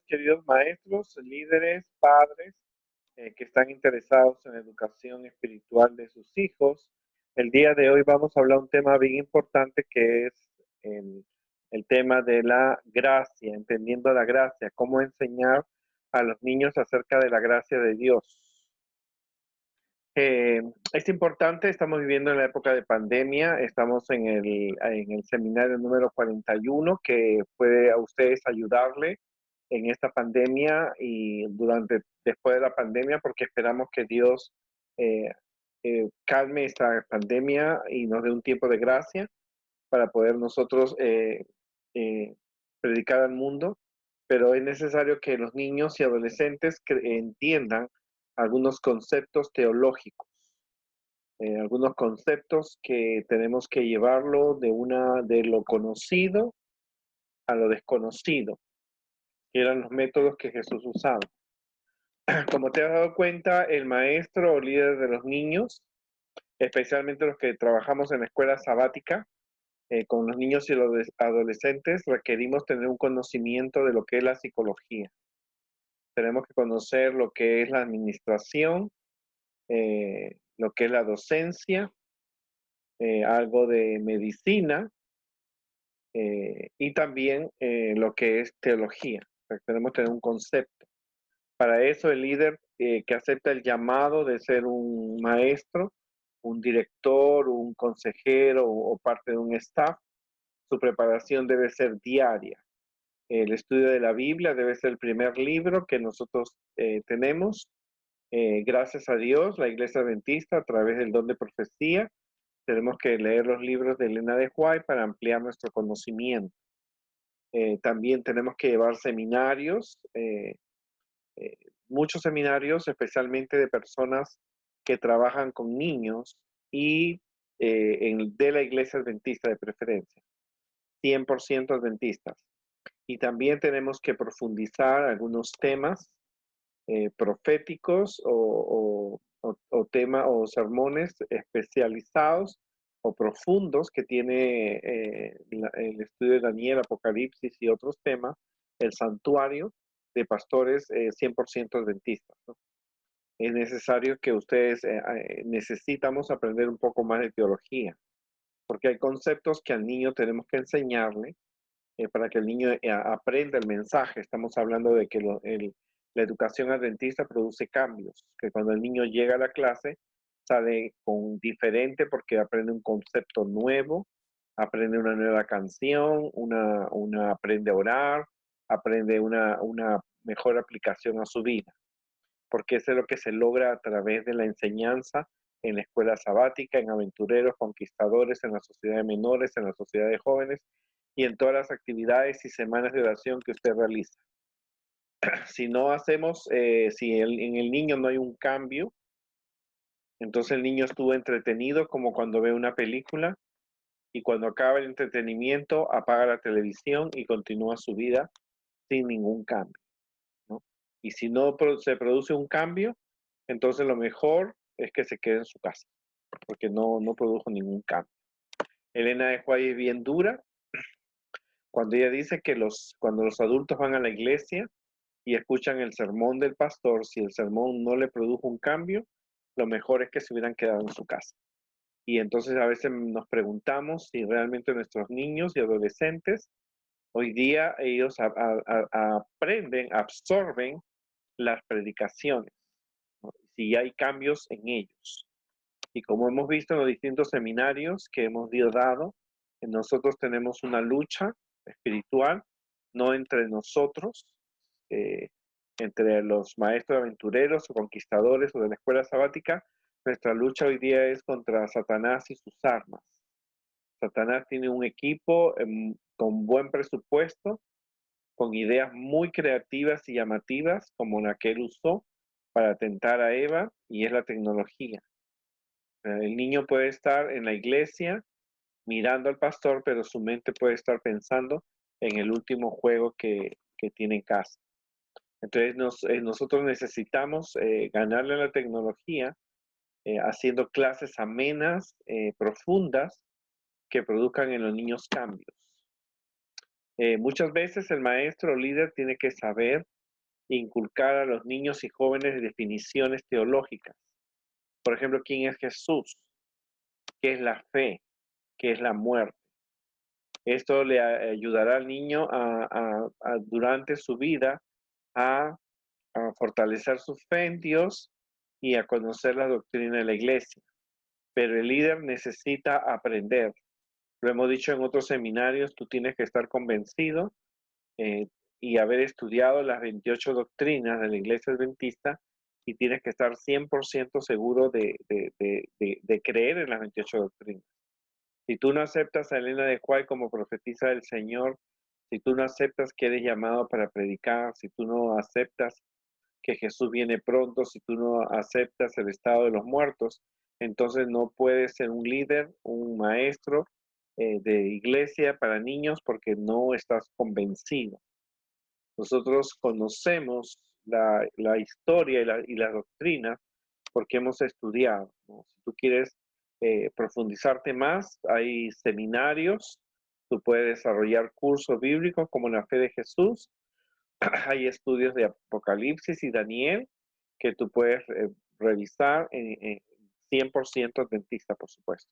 queridos maestros, líderes, padres que están interesados en la educación espiritual de sus hijos. El día de hoy vamos a hablar un tema bien importante que es el, el tema de la gracia, entendiendo la gracia, cómo enseñar a los niños acerca de la gracia de Dios. Eh, es importante, estamos viviendo en la época de pandemia, estamos en el seminario número 41 que puede a ustedes ayudarle en esta pandemia y después de la pandemia, porque esperamos que Dios eh, calme esta pandemia y nos dé un tiempo de gracia para poder nosotros eh, predicar al mundo, pero es necesario que los niños y adolescentes entiendan algunos conceptos teológicos, algunos conceptos que tenemos que llevarlo de lo conocido a lo desconocido, que eran los métodos que Jesús usaba. Como te has dado cuenta, el maestro o líder de los niños, especialmente los que trabajamos en la escuela sabática, con los niños y los adolescentes, requerimos tener un conocimiento de lo que es la psicología. Tenemos que conocer lo que es la administración, lo que es la docencia, algo de medicina y también lo que es teología. O sea, tenemos que tener un concepto. Para eso el líder que acepta el llamado de ser un maestro, un director, un consejero o parte de un staff, su preparación debe ser diaria. El estudio de la Biblia debe ser el primer libro que nosotros tenemos. Gracias a Dios, la Iglesia Adventista, a través del don de profecía, tenemos que leer los libros de Elena de White para ampliar nuestro conocimiento. También tenemos que llevar seminarios, eh, muchos seminarios, especialmente de personas que trabajan con niños y de la Iglesia Adventista de preferencia, 100% adventistas. Y también tenemos que profundizar algunos temas proféticos o sermones especializados o profundos que tiene el estudio de Daniel, Apocalipsis y otros temas, el santuario de pastores 100% adventistas, ¿no? Es necesario que ustedes necesitamos aprender un poco más de teología, porque hay conceptos que al niño tenemos que enseñarle para que el niño aprenda el mensaje. Estamos hablando de que la educación adventista produce cambios, que cuando el niño llega a la clase sale con diferente porque aprende un concepto nuevo, aprende una nueva canción, aprende a orar, aprende una mejor aplicación a su vida, porque eso es lo que se logra a través de la enseñanza en la escuela sabática, en aventureros, conquistadores, en la sociedad de menores, en la sociedad de jóvenes y en todas las actividades y semanas de oración que usted realiza. Si no hacemos, si en el niño no hay un cambio, entonces el niño estuvo entretenido como cuando ve una película y cuando acaba el entretenimiento apaga la televisión y continúa su vida sin ningún cambio, ¿no? Y si no se produce un cambio, entonces lo mejor es que se quede en su casa, porque no produjo ningún cambio. Elena de White es bien dura cuando ella dice que cuando los adultos van a la iglesia y escuchan el sermón del pastor, si el sermón no le produjo un cambio, lo mejor es que se hubieran quedado en su casa. Y entonces a veces nos preguntamos si realmente nuestros niños y adolescentes, hoy día ellos aprenden, absorben las predicaciones, ¿no? Si hay cambios en ellos. Y como hemos visto en los distintos seminarios que hemos dado, nosotros tenemos una lucha espiritual, no entre nosotros, eh, entre los maestros aventureros o conquistadores o de la escuela sabática. Nuestra lucha hoy día es contra Satanás y sus armas. Satanás tiene un equipo con buen presupuesto, con ideas muy creativas y llamativas, como la que él usó para tentar a Eva, y es la tecnología. El niño puede estar en la iglesia mirando al pastor, pero su mente puede estar pensando en el último juego que tiene en casa. Entonces nosotros necesitamos ganarle a la tecnología haciendo clases amenas, profundas, que produzcan en los niños cambios. Muchas veces el maestro o líder tiene que saber inculcar a los niños y jóvenes definiciones teológicas. Por ejemplo, ¿quién es Jesús? ¿Qué es la fe? ¿Qué es la muerte? Esto le ayudará al niño durante su vida a, a fortalecer su fe en Dios y a conocer la doctrina de la iglesia. Pero el líder necesita aprender. Lo hemos dicho en otros seminarios, tú tienes que estar convencido eh, y haber estudiado las 28 doctrinas de la iglesia adventista y tienes que estar 100% seguro de creer en las 28 doctrinas. Si tú no aceptas a Elena de White como profetisa del Señor, si tú no aceptas que eres llamado para predicar, si tú no aceptas que Jesús viene pronto, si tú no aceptas el estado de los muertos, entonces no puedes ser un líder, un maestro de iglesia para niños porque no estás convencido. Nosotros conocemos la historia y la doctrina porque hemos estudiado, ¿no? Si tú quieres profundizarte más, hay seminarios, tú puedes desarrollar cursos bíblicos como la fe de Jesús, hay estudios de Apocalipsis y Daniel que tú puedes revisar en 100% adventista, por supuesto.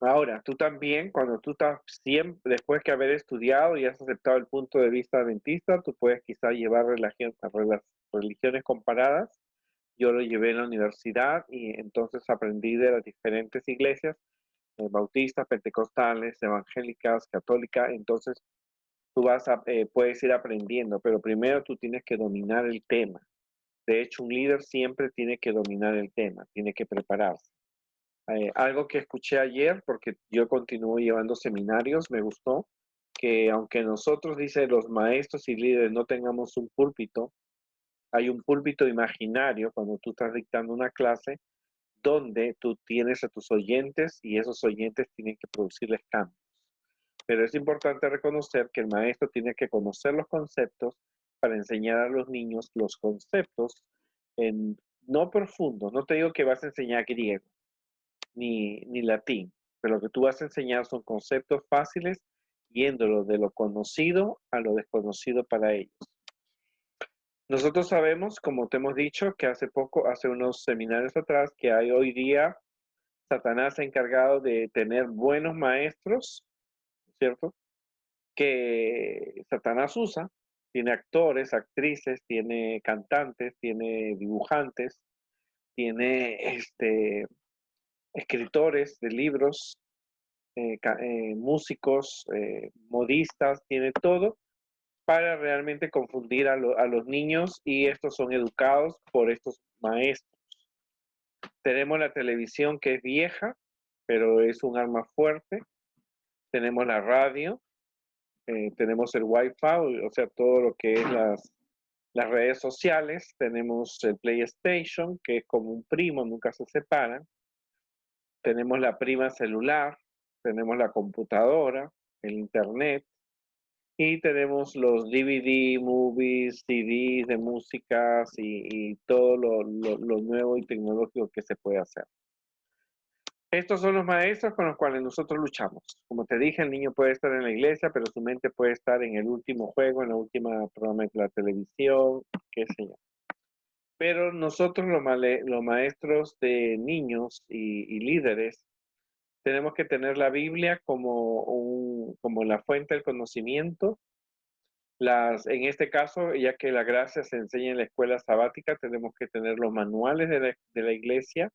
Ahora, tú también, cuando tú estás siempre, después que haber estudiado y has aceptado el punto de vista adventista, tú puedes quizá llevar religiones comparadas. Yo lo llevé en la universidad y entonces aprendí de las diferentes iglesias, bautistas, pentecostales, evangélicas, católicas. Entonces tú puedes ir aprendiendo, pero primero tú tienes que dominar el tema. De hecho, un líder siempre tiene que dominar el tema, tiene que prepararse. Algo que escuché ayer, porque yo continúo llevando seminarios, me gustó, que aunque nosotros, dice, los maestros y líderes no tengamos un púlpito, hay un púlpito imaginario cuando tú estás dictando una clase donde tú tienes a tus oyentes y esos oyentes tienen que producirles cambios. Pero es importante reconocer que el maestro tiene que conocer los conceptos para enseñar a los niños los conceptos no profundos. No te digo que vas a enseñar griego ni latín, pero lo que tú vas a enseñar son conceptos fáciles, yéndolo de lo conocido a lo desconocido para ellos. Nosotros sabemos, como te hemos dicho, que hace unos seminarios atrás, que hay hoy día Satanás encargado de tener buenos maestros, ¿cierto? Que Satanás usa. Tiene actores, actrices, tiene cantantes, tiene dibujantes, tiene escritores de libros, músicos, modistas, tiene todo para realmente confundir a los niños y estos son educados por estos maestros. Tenemos la televisión que es vieja, pero es un arma fuerte. Tenemos la radio, tenemos el Wi-Fi, o sea, todo lo que es las redes sociales. Tenemos el PlayStation, que es como un primo, nunca se separan. Tenemos la prima celular, tenemos la computadora, el internet, y tenemos los DVD, movies, CDs de músicas y todo lo nuevo y tecnológico que se puede hacer. Estos son los maestros con los cuales nosotros luchamos. Como te dije, el niño puede estar en la iglesia, pero su mente puede estar en el último juego, en la última programa de la televisión, qué sé yo. Pero nosotros, los maestros de niños y líderes, tenemos que tener la Biblia como la fuente del conocimiento. En este caso, ya que la gracia se enseña en la escuela sabática, tenemos que tener los manuales de la iglesia,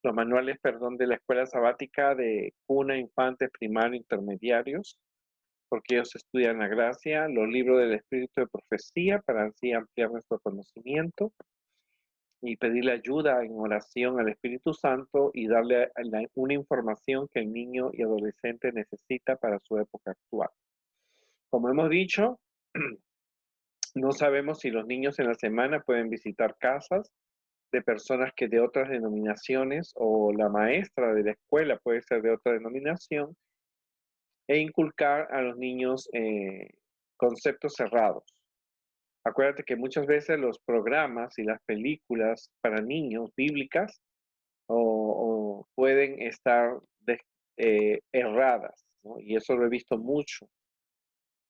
los manuales, perdón, de la escuela sabática de cuna, infantes, primario, intermediarios, porque ellos estudian la gracia, los libros del espíritu de profecía para así ampliar nuestro conocimiento y pedirle ayuda en oración al Espíritu Santo y darle una información que el niño y adolescente necesita para su época actual. Como hemos dicho, no sabemos si los niños en la semana pueden visitar casas de personas que de otras denominaciones o la maestra de la escuela puede ser de otra denominación e inculcar a los niños conceptos cerrados. Acuérdate que muchas veces los programas y las películas para niños bíblicas o pueden estar erradas, ¿no? Y eso lo he visto mucho.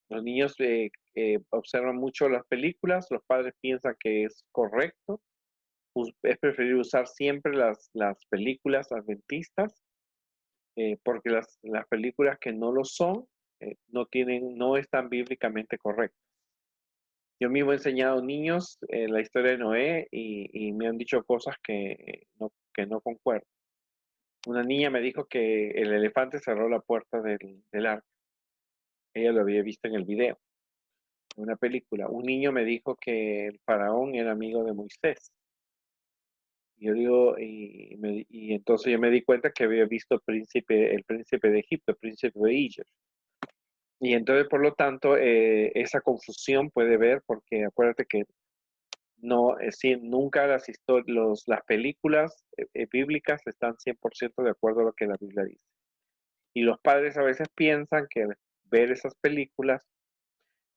Los niños observan mucho las películas, los padres piensan que es correcto, es preferible usar siempre las películas adventistas, porque las películas que no lo son, no están bíblicamente correctas. Yo mismo he enseñado a niños la historia de Noé y me han dicho cosas que no concuerdan. Una niña me dijo que el elefante cerró la puerta del arca. Ella lo había visto en el video, en una película. Un niño me dijo que el faraón era amigo de Moisés. Yo digo, y entonces yo me di cuenta que había visto el príncipe de Egipto, el príncipe de Egypt. Y entonces, por lo tanto, esa confusión puede ver, porque acuérdate que no, sí, nunca las películas bíblicas están 100% de acuerdo a lo que la Biblia dice. Y los padres a veces piensan que al ver esas películas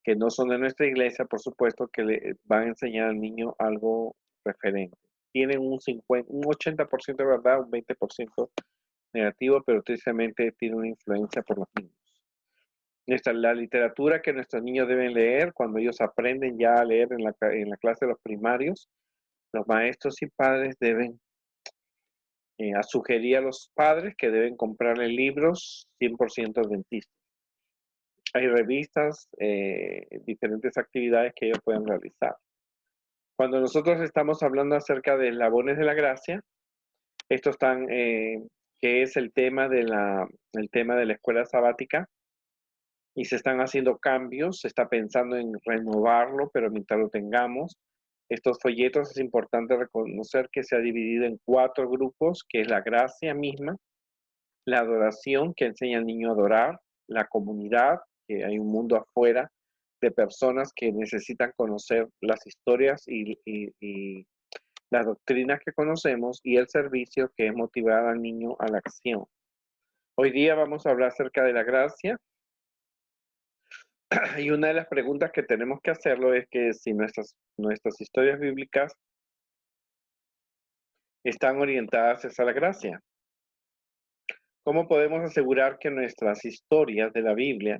que no son de nuestra iglesia, por supuesto, que le van a enseñar al niño algo referente. Tienen un 80% de verdad, un 20% negativo, pero tristemente tiene una influencia por los niños. La literatura que nuestros niños deben leer cuando ellos aprenden ya a leer en la clase de los primarios, los maestros y padres deben a sugerir a los padres que deben comprarle libros 100% adventistas. Hay revistas, diferentes actividades que ellos pueden realizar. Cuando nosotros estamos hablando acerca de eslabones de la gracia, esto están, que es el tema de la escuela sabática, y se están haciendo cambios, se está pensando en renovarlo, pero mientras lo tengamos, estos folletos es importante reconocer que se ha dividido en 4 grupos, que es la gracia misma, la adoración, que enseña al niño a adorar, la comunidad, que hay un mundo afuera de personas que necesitan conocer las historias y las doctrinas que conocemos, y el servicio, que es motivar al niño a la acción. Hoy día vamos a hablar acerca de la gracia, y una de las preguntas que tenemos que hacerlo es que si nuestras historias bíblicas están orientadas hacia la gracia. ¿Cómo podemos asegurar que nuestras historias de la Biblia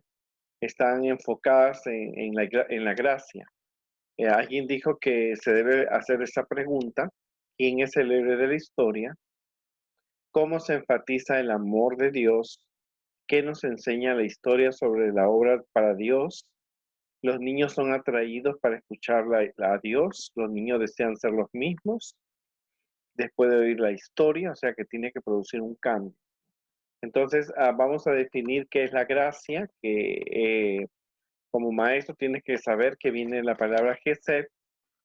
están enfocadas en la gracia? Alguien dijo que se debe hacer esta pregunta: ¿quién es el héroe de la historia? ¿Cómo se enfatiza el amor de Dios? ¿Qué nos enseña la historia sobre la obra para Dios? Los niños son atraídos para escuchar a Dios. Los niños desean ser los mismos después de oír la historia, o sea que tiene que producir un cambio. Entonces, vamos a definir qué es la gracia, que como maestro tienes que saber que viene la palabra Gesed,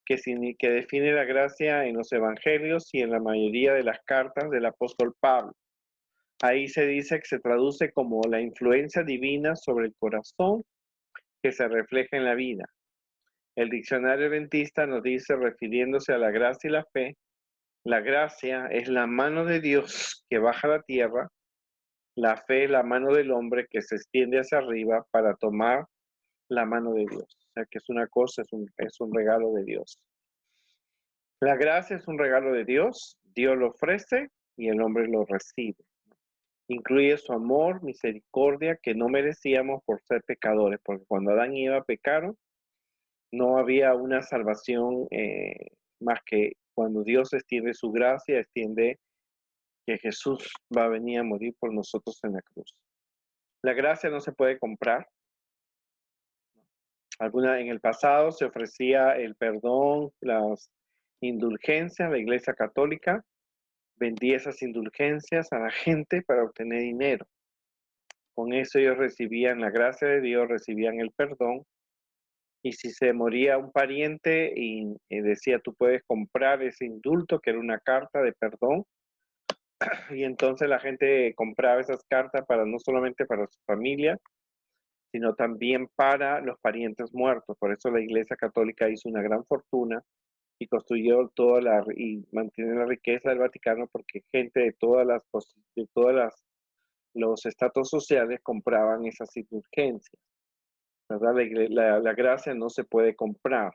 que define la gracia en los evangelios y en la mayoría de las cartas del apóstol Pablo. Ahí se dice que se traduce como la influencia divina sobre el corazón que se refleja en la vida. El diccionario adventista nos dice, refiriéndose a la gracia y la fe, la gracia es la mano de Dios que baja a la tierra, la fe es la mano del hombre que se extiende hacia arriba para tomar la mano de Dios. O sea que es una cosa, es un regalo de Dios. La gracia es un regalo de Dios, Dios lo ofrece y el hombre lo recibe. Incluye su amor, misericordia, que no merecíamos por ser pecadores, porque cuando Adán y Eva pecaron, no había una salvación más que cuando Dios extiende su gracia, extiende que Jesús va a venir a morir por nosotros en la cruz. La gracia no se puede comprar. En el pasado se ofrecía el perdón, las indulgencias, la Iglesia Católica vendía esas indulgencias a la gente para obtener dinero. Con eso ellos recibían la gracia de Dios, recibían el perdón. Y si se moría un pariente y decía, tú puedes comprar ese indulto, que era una carta de perdón, y entonces la gente compraba esas cartas para no solamente para su familia, sino también para los parientes muertos. Por eso la Iglesia Católica hizo una gran fortuna y construyó y mantiene la riqueza del Vaticano, porque gente de todas los estratos sociales compraban esas indulgencias. ¿Verdad? La gracia no se puede comprar,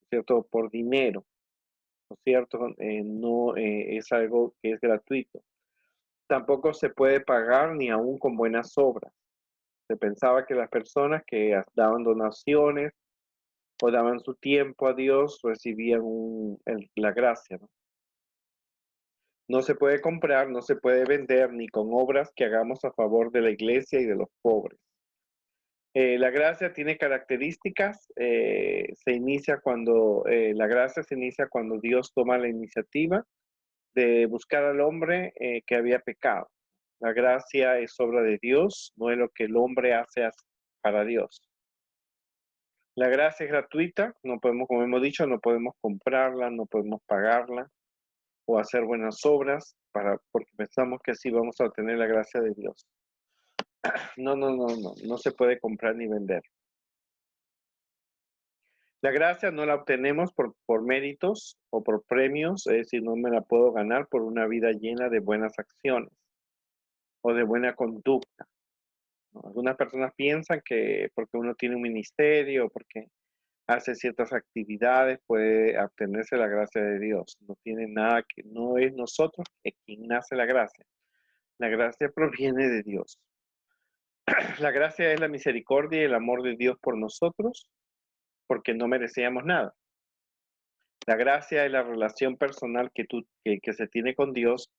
¿cierto? Por dinero, ¿no es cierto? No es algo que es gratuito. Tampoco se puede pagar ni aún con buenas obras. Se pensaba que las personas que daban donaciones o daban su tiempo a Dios recibían la gracia, ¿no? No se puede comprar, no se puede vender ni con obras que hagamos a favor de la iglesia y de los pobres. La gracia tiene características, la gracia se inicia cuando Dios toma la iniciativa de buscar al hombre que había pecado. La gracia es obra de Dios, no es lo que el hombre hace para Dios. La gracia es gratuita, no podemos, como hemos dicho, no podemos comprarla, no podemos pagarla o hacer buenas obras porque pensamos que así vamos a obtener la gracia de Dios. No se puede comprar ni vender. La gracia no la obtenemos por méritos o por premios, es decir, no me la puedo ganar por una vida llena de buenas acciones o de buena conducta, ¿no? Algunas personas piensan que porque uno tiene un ministerio, porque hace ciertas actividades, puede obtenerse la gracia de Dios. No tiene nada que, no es nosotros quien nace la gracia. La gracia proviene de Dios. La gracia es la misericordia y el amor de Dios por nosotros, porque no merecíamos nada. La gracia es la relación personal que se tiene con Dios,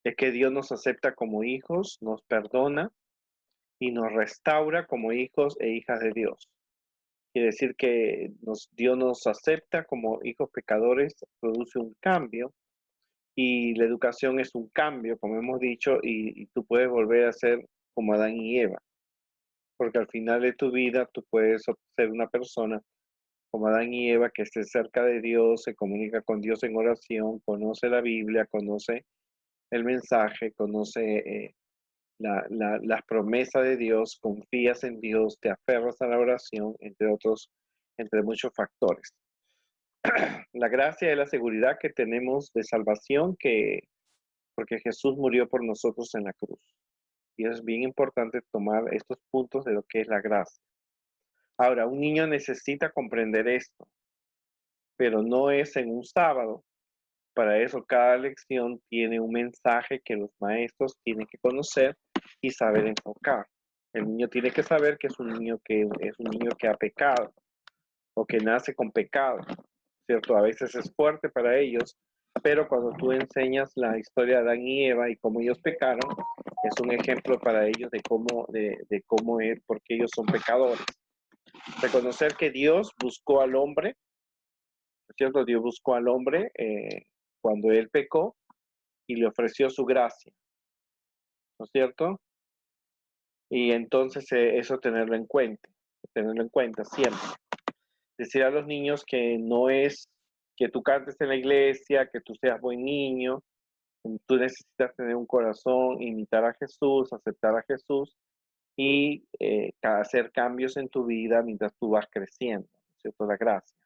es que Dios nos acepta como hijos, nos perdona y nos restaura como hijos e hijas de Dios. Quiere decir que Dios nos acepta como hijos pecadores, produce un cambio y la educación es un cambio, como hemos dicho, y tú puedes volver a ser como Adán y Eva, porque al final de tu vida tú puedes ser una persona como Adán y Eva que esté cerca de Dios, se comunica con Dios en oración, conoce la Biblia, conoce el mensaje, conoce las promesas de Dios, confías en Dios, te aferras a la oración, entre muchos factores. La gracia es la seguridad que tenemos de salvación porque Jesús murió por nosotros en la cruz. Y es bien importante tomar estos puntos de lo que es la gracia. Ahora, un niño necesita comprender esto, pero no es en un sábado. Para eso cada lección tiene un mensaje que los maestros tienen que conocer y saber enfocar. El niño tiene que saber que es un niño que ha pecado o que nace con pecado, ¿cierto? A veces es fuerte para ellos, pero cuando tú enseñas la historia de Adán y Eva y cómo ellos pecaron, es un ejemplo para ellos de cómo es, porque ellos son pecadores. Reconocer que Dios buscó al hombre, ¿cierto? Dios buscó al hombre cuando él pecó y le ofreció su gracia, ¿no es cierto? Y entonces eso tenerlo en cuenta siempre. Decir a los niños que no es que tú cantes en la iglesia, que tú seas buen niño, tú necesitas tener un corazón, imitar a Jesús, aceptar a Jesús y hacer cambios en tu vida mientras tú vas creciendo, ¿no es cierto? La gracia.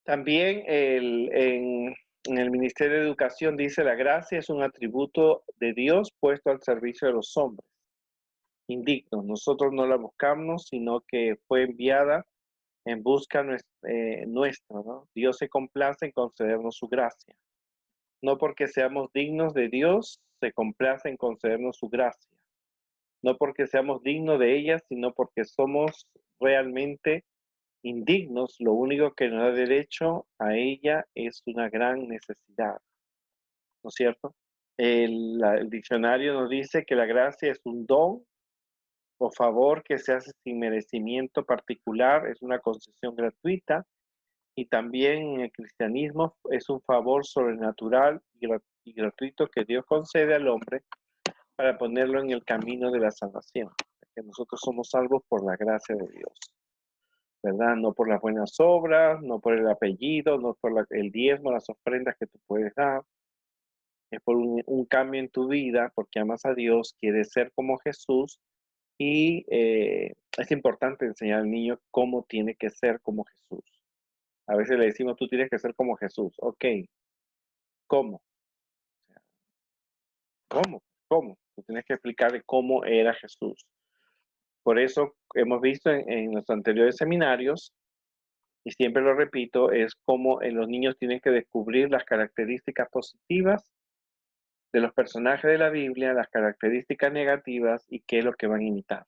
También en el Ministerio de Educación dice, la gracia es un atributo de Dios puesto al servicio de los hombres, indignos. Nosotros no la buscamos, sino que fue enviada en busca nuestra, ¿no? Dios se complace en concedernos su gracia. No porque seamos dignos de Dios, se complace en concedernos su gracia. No porque seamos dignos de ella, sino porque somos realmente indignos. Lo único que nos da derecho a ella es una gran necesidad, ¿no es cierto? El diccionario nos dice que la gracia es un don o favor que se hace sin merecimiento particular, es una concesión gratuita. Y también en el cristianismo es un favor sobrenatural y gratuito que Dios concede al hombre para ponerlo en el camino de la salvación. Que nosotros somos salvos por la gracia de Dios, ¿verdad? No por las buenas obras, no por el apellido, no por el diezmo, las ofrendas que tú puedes dar. Es por un cambio en tu vida, porque amas a Dios, quieres ser como Jesús y es importante enseñar al niño cómo tiene que ser como Jesús. A veces le decimos, tú tienes que ser como Jesús. Ok, ¿cómo? ¿Cómo? ¿Cómo? Tú tienes que explicarle cómo era Jesús. Por eso hemos visto en los anteriores seminarios, y siempre lo repito, es cómo los niños tienen que descubrir las características positivas de los personajes de la Biblia, las características negativas y qué es lo que van a imitar.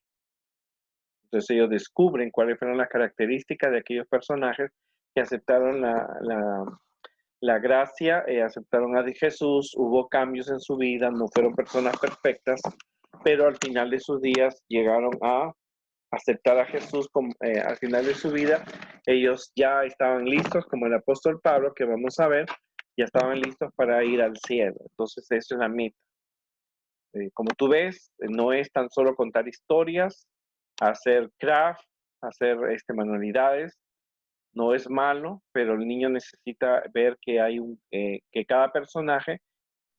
Entonces ellos descubren cuáles fueron las características de aquellos personajes que aceptaron la gracia, aceptaron a Jesús, hubo cambios en su vida, no fueron personas perfectas, pero al final de sus días llegaron a aceptar a Jesús como, al final de su vida. Ellos ya estaban listos, como el apóstol Pablo, que vamos a ver, ya estaban listos para ir al cielo. Entonces, eso es la meta. Como tú ves, no es tan solo contar historias, hacer craft, hacer manualidades, no es malo, pero el niño necesita ver que que cada personaje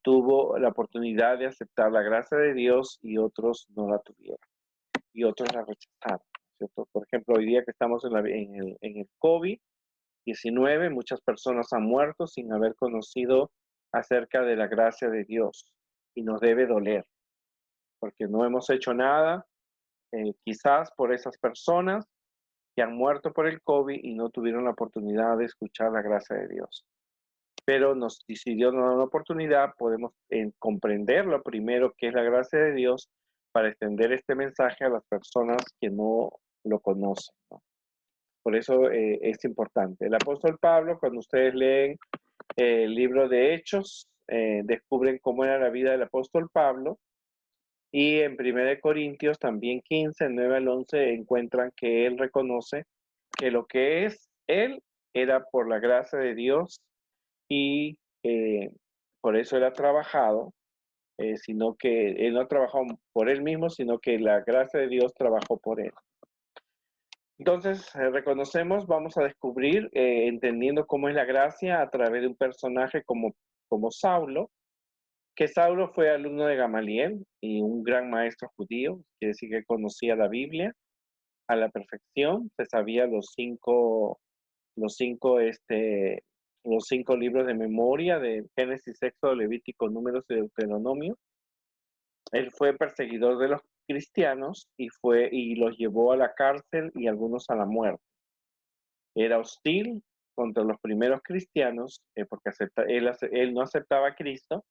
tuvo la oportunidad de aceptar la gracia de Dios y otros no la tuvieron y otros la rechazaron, ¿cierto? Por ejemplo, hoy día que estamos en el COVID-19, muchas personas han muerto sin haber conocido acerca de la gracia de Dios y nos debe doler porque no hemos hecho nada, quizás por esas personas que han muerto por el COVID y no tuvieron la oportunidad de escuchar la gracia de Dios. Pero si Dios nos da una oportunidad, podemos comprender lo primero que es la gracia de Dios para extender este mensaje a las personas que no lo conocen, ¿no? Por eso es importante. El apóstol Pablo, cuando ustedes leen el libro de Hechos, descubren cómo era la vida del apóstol Pablo. Y en 1 Corintios también 15, 9 al 11, encuentran que él reconoce que lo que es él era por la gracia de Dios y por eso él ha trabajado, sino que él no trabajó por él mismo, sino que la gracia de Dios trabajó por él. Entonces, reconocemos, vamos a descubrir, entendiendo cómo es la gracia a través de un personaje como Saulo, que Saulo fue alumno de Gamaliel y un gran maestro judío, quiere decir que conocía la Biblia a la perfección, se sabía los cinco, los 5 libros de memoria de Génesis, Éxodo, Levítico, Números y Deuteronomio. Él fue perseguidor de los cristianos y los llevó a la cárcel y algunos a la muerte. Era hostil contra los primeros cristianos porque él no aceptaba a Cristo.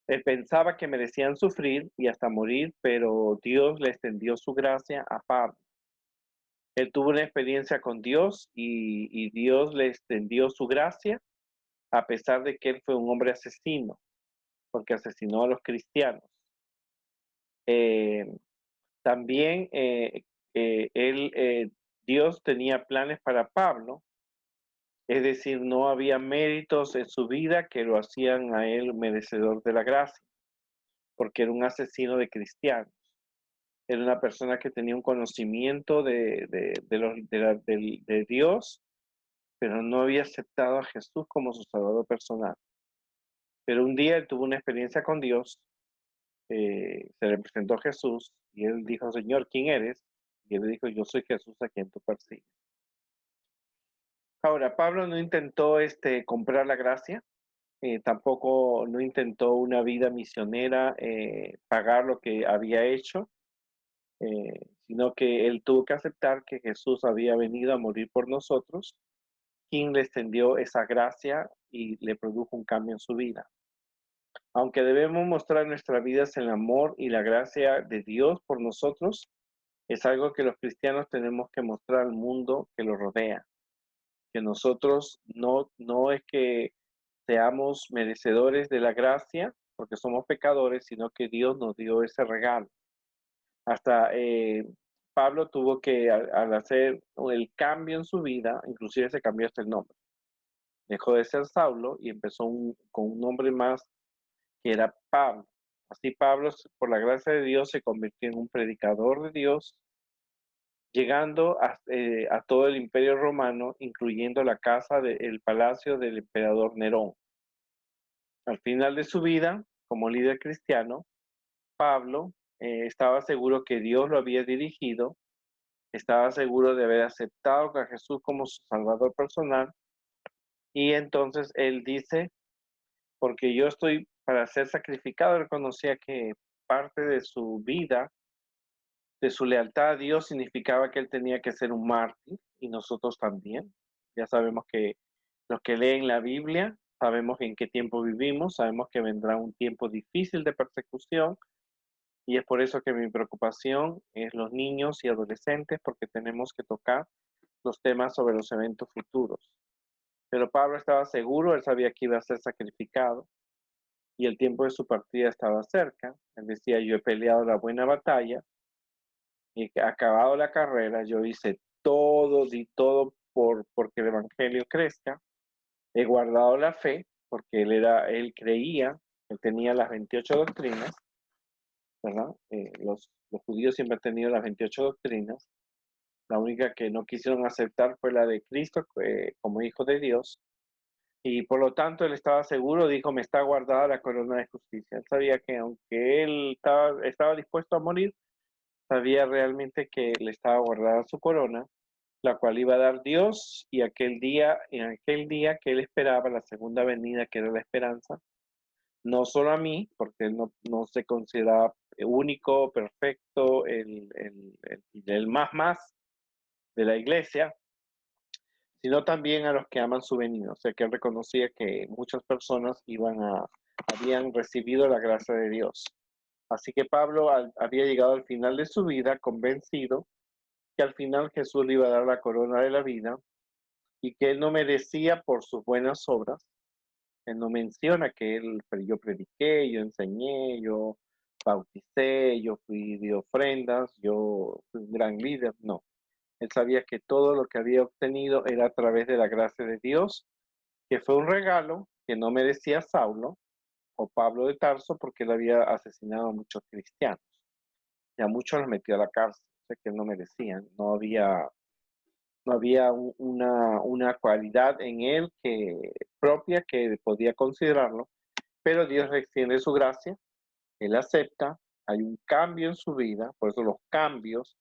Él pensaba que merecían sufrir y hasta morir, pero Dios le extendió su gracia a Pablo. Él tuvo una experiencia con Dios y Dios le extendió su gracia a pesar de que él fue un hombre asesino, porque asesinó a los cristianos. Eh, también Dios tenía planes para Pablo, es decir, no había méritos en su vida que lo hacían a él merecedor de la gracia, porque era un asesino de cristianos. Era una persona que tenía un conocimiento de Dios, pero no había aceptado a Jesús como su Salvador personal. Pero un día él tuvo una experiencia con Dios, se le presentó Jesús y él dijo, Señor, ¿quién eres? Y él le dijo, yo soy Jesús a quien tú persigues. Ahora, Pablo no intentó comprar la gracia, tampoco no intentó una vida misionera, pagar lo que había hecho, sino que él tuvo que aceptar que Jesús había venido a morir por nosotros, quien le extendió esa gracia y le produjo un cambio en su vida. Aunque debemos mostrar nuestras vidas en el amor y la gracia de Dios por nosotros, es algo que los cristianos tenemos que mostrar al mundo que lo rodea. Que nosotros no es que seamos merecedores de la gracia, porque somos pecadores, sino que Dios nos dio ese regalo. Hasta Pablo tuvo que, al hacer el cambio en su vida, inclusive se cambió hasta el nombre. Dejó de ser Saulo y empezó con un nombre más que era Pablo. Así Pablo, por la gracia de Dios, se convirtió en un predicador de Dios, llegando a todo el imperio romano, incluyendo la casa del palacio del emperador Nerón. Al final de su vida, como líder cristiano, Pablo estaba seguro que Dios lo había dirigido, estaba seguro de haber aceptado a Jesús como su Salvador personal, y entonces él dice, porque yo estoy para ser sacrificado, reconocía que parte de su vida, de su lealtad a Dios, significaba que él tenía que ser un mártir, y nosotros también. Ya sabemos que los que leen la Biblia, sabemos en qué tiempo vivimos, sabemos que vendrá un tiempo difícil de persecución, Y es por eso que mi preocupación es los niños y adolescentes, porque tenemos que tocar los temas sobre los eventos futuros. Pero Pablo estaba seguro, él sabía que iba a ser sacrificado y el tiempo de su partida estaba cerca. Él decía, yo he peleado la buena batalla y he acabado la carrera, yo hice todo, di todo porque el evangelio crezca, he guardado la fe, porque él creía, él tenía las 28 doctrinas, ¿verdad? Los judíos siempre han tenido las 28 doctrinas. La única que no quisieron aceptar fue la de Cristo como hijo de Dios. Y por lo tanto él estaba seguro, dijo, me está guardada la corona de justicia. Él sabía que aunque él estaba dispuesto a morir, sabía realmente que le estaba guardada su corona, la cual iba a dar Dios, y en aquel día que él esperaba, la segunda venida, que era la esperanza, no solo a mí, porque él no se consideraba único, perfecto, el más de la iglesia, sino también a los que aman su venida. O sea que él reconocía que muchas personas habían recibido la gracia de Dios. Así que Pablo había llegado al final de su vida convencido que al final Jesús le iba a dar la corona de la vida y que él no merecía por sus buenas obras. Él no menciona que yo prediqué, yo enseñé, yo bauticé, yo fui de ofrendas, yo fui un gran líder. No, él sabía que todo lo que había obtenido era a través de la gracia de Dios, que fue un regalo que no merecía Saulo o Pablo de Tarso porque él había asesinado a muchos cristianos y a muchos los metió a la cárcel, o sea que no merecían, no había una cualidad en él propia que podía considerarlo, pero Dios extiende su gracia, él acepta, hay un cambio en su vida, por eso los cambios,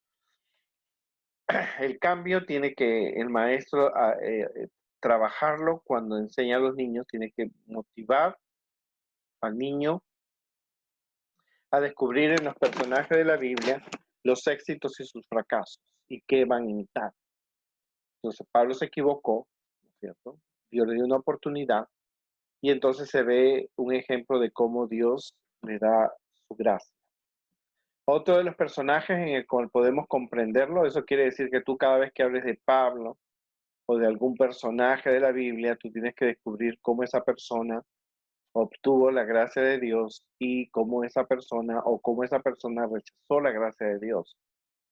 el cambio tiene que el maestro trabajarlo cuando enseña a los niños, tiene que motivar al niño a descubrir en los personajes de la Biblia los éxitos y sus fracasos y qué van a imitar. Entonces Pablo se equivocó, ¿no es cierto? Dios le dio una oportunidad y entonces se ve un ejemplo de cómo Dios le da su gracia. Otro de los personajes en el cual podemos comprenderlo, eso quiere decir que tú cada vez que hables de Pablo o de algún personaje de la Biblia, tú tienes que descubrir cómo esa persona obtuvo la gracia de Dios y cómo esa persona rechazó la gracia de Dios,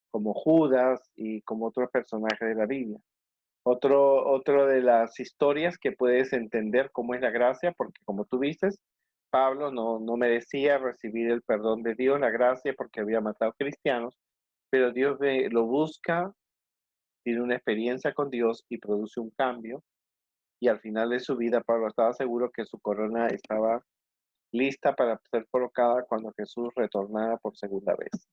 como Judas y como otros personajes de la Biblia. Otro de las historias que puedes entender cómo es la gracia, porque como tú dices, Pablo no merecía recibir el perdón de Dios, la gracia, porque había matado cristianos, pero Dios lo busca, tiene una experiencia con Dios y produce un cambio. Y al final de su vida, Pablo estaba seguro que su corona estaba lista para ser colocada cuando Jesús retornara por segunda vez.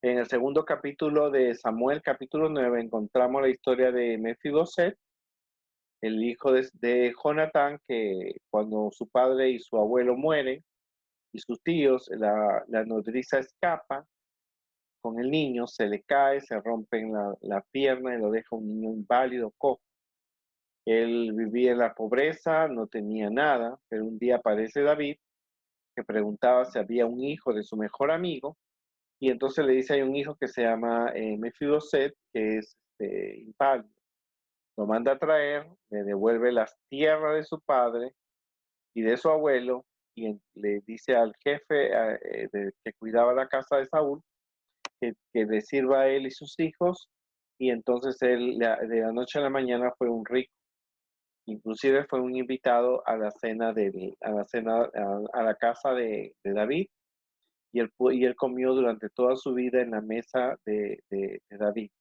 En el segundo capítulo de Samuel, capítulo 9, encontramos la historia de Mefiboset, el hijo de Jonatán, que cuando su padre y su abuelo mueren, y sus tíos, la nodriza escapa con el niño, se le cae, se rompe la pierna y lo deja un niño inválido, cojo. Él vivía en la pobreza, no tenía nada, pero un día aparece David, que preguntaba si había un hijo de su mejor amigo, y entonces le dice hay un hijo que se llama Mefiboset, que es inválido. Lo manda a traer, le devuelve las tierras de su padre y de su abuelo, y le dice al jefe que cuidaba la casa de Saúl que le sirva a él y sus hijos, y entonces él de la noche a la mañana fue un rico. Inclusive fue un invitado a la cena a la casa de David, y él comió durante toda su vida en la mesa de David.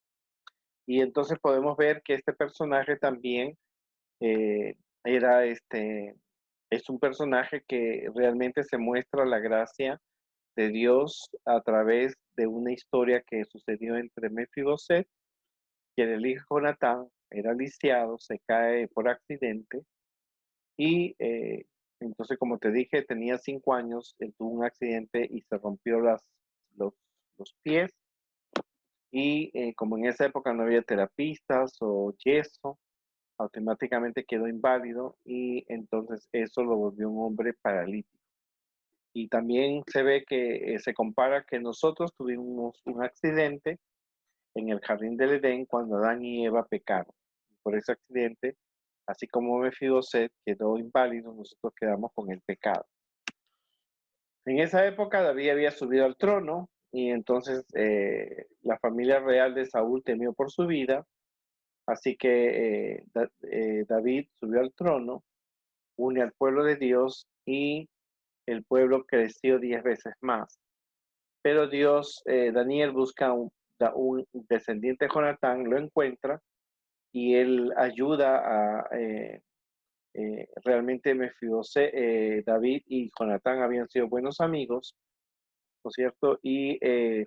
Y entonces podemos ver que este personaje también eh, era es un personaje que realmente se muestra la gracia de Dios a través de una historia que sucedió entre Mefiboset, quien el hijo Jonatán era lisiado, se cae por accidente y entonces, como te dije, tenía 5 años, él tuvo un accidente y se rompió los, los pies y como en esa época no había terapistas o yeso, automáticamente quedó inválido y entonces eso lo volvió un hombre paralítico. Y también se ve que se compara que nosotros tuvimos un accidente en el jardín del Edén cuando Adán y Eva pecaron. Por ese accidente, así como Mefiboset quedó inválido, nosotros quedamos con el pecado. En esa época David había subido al trono y entonces la familia real de Saúl temió por su vida, así que David subió al trono, une al pueblo de Dios y el pueblo creció 10 veces más. Pero Dios, Daniel busca un descendiente de Jonatán, lo encuentra y él ayuda a realmente Mefiboset, David y Jonatán habían sido buenos amigos, ¿no es cierto? Y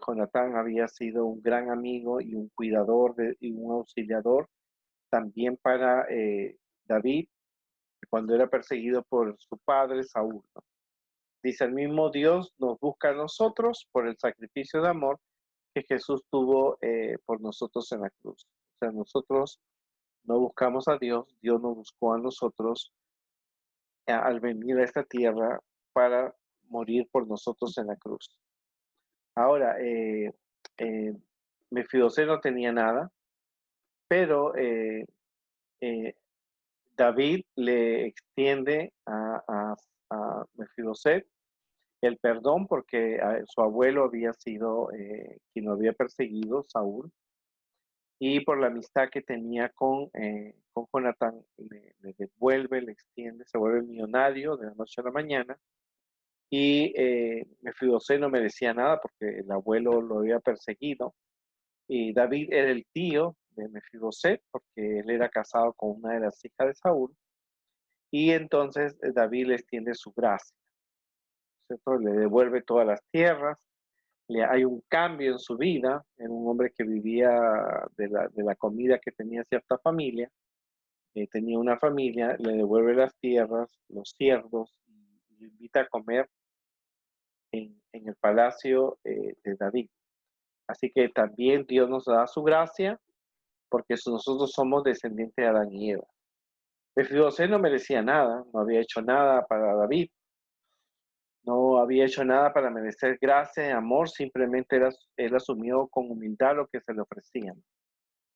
Jonatán había sido un gran amigo y un cuidador y un auxiliador también para David cuando era perseguido por su padre Saúl, ¿no? Dice, el mismo Dios nos busca a nosotros por el sacrificio de amor que Jesús tuvo por nosotros en la cruz. O sea, nosotros no buscamos a Dios, Dios nos buscó a nosotros al venir a esta tierra para morir por nosotros en la cruz. Ahora, eh, Mefiboset no tenía nada, pero eh, David le extiende a Mefiboset el perdón porque su abuelo había sido quien lo había perseguido, Saúl, y por la amistad que tenía con Jonatán, le devuelve, le extiende, se vuelve millonario de la noche a la mañana. Y Mefiboset no merecía nada porque el abuelo lo había perseguido. Y David era el tío de Mefiboset porque él era casado con una de las hijas de Saúl. Y entonces David le extiende su gracia, ¿cierto? Le devuelve todas las tierras. Hay un cambio en su vida. Era un hombre que vivía de la comida que tenía cierta familia. Tenía una familia, le devuelve las tierras, los siervos, y lo invita a comer en el palacio de David. Así que también Dios nos da su gracia porque nosotros somos descendientes de Adán y Eva. Mefiboset no merecía nada, no había hecho nada para David, no había hecho nada para merecer gracia y amor, simplemente él asumió con humildad lo que se le ofrecían.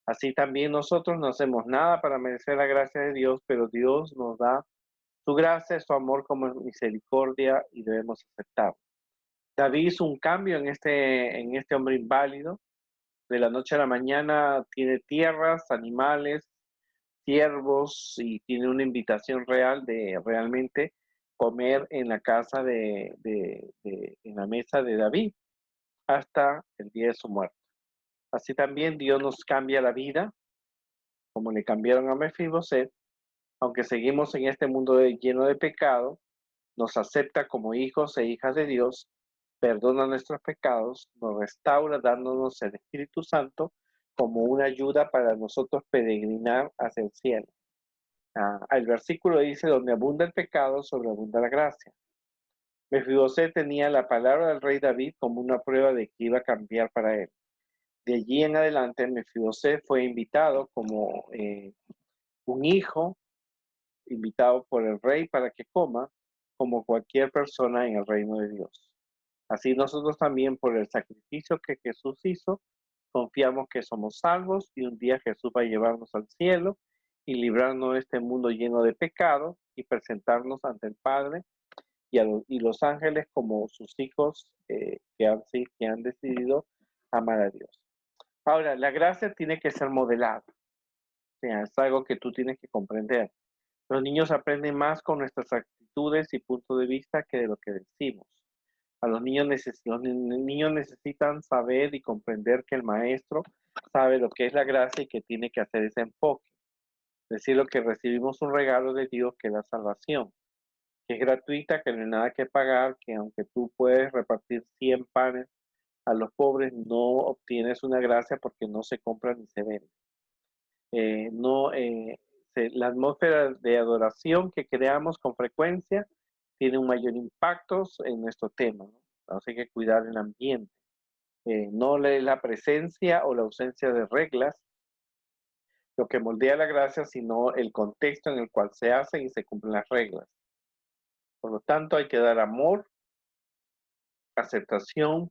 Así también nosotros no hacemos nada para merecer la gracia de Dios, pero Dios nos da su gracia, su amor como misericordia y debemos aceptarlo. David hizo un cambio en este hombre inválido. De la noche a la mañana tiene tierras, animales, siervos y tiene una invitación real de realmente comer en la casa en la mesa de David hasta el día de su muerte. Así también Dios nos cambia la vida, como le cambiaron a Mefiboset, aunque seguimos en este mundo lleno de pecado, nos acepta como hijos e hijas de Dios, perdona nuestros pecados, nos restaura dándonos el Espíritu Santo como una ayuda para nosotros peregrinar hacia el cielo. El versículo dice, donde abunda el pecado, sobreabunda la gracia. Mefiboset tenía la palabra del rey David como una prueba de que iba a cambiar para él. De allí en adelante, Mefiboset fue invitado como un hijo, invitado por el rey para que coma, como cualquier persona en el reino de Dios. Así nosotros también, por el sacrificio que Jesús hizo, confiamos que somos salvos y un día Jesús va a llevarnos al cielo y librarnos de este mundo lleno de pecado y presentarnos ante el Padre y los ángeles como sus hijos que han decidido amar a Dios. Ahora, la gracia tiene que ser modelada. O sea, es algo que tú tienes que comprender. Los niños aprenden más con nuestras actitudes y puntos de vista que de lo que decimos. Los niños necesitan saber y comprender que el maestro sabe lo que es la gracia y que tiene que hacer ese enfoque. Decir lo que recibimos un regalo de Dios que es la salvación, que es gratuita, que no hay nada que pagar, que aunque tú puedes repartir 100 panes a los pobres, no obtienes una gracia porque no se compra ni se vende. No, la atmósfera de adoración que creamos con frecuencia tiene un mayor impacto en nuestro tema, ¿no? Así que cuidar el ambiente. No la presencia o la ausencia de reglas lo que moldea la gracia, sino el contexto en el cual se hacen y se cumplen las reglas. Por lo tanto, hay que dar amor aceptación,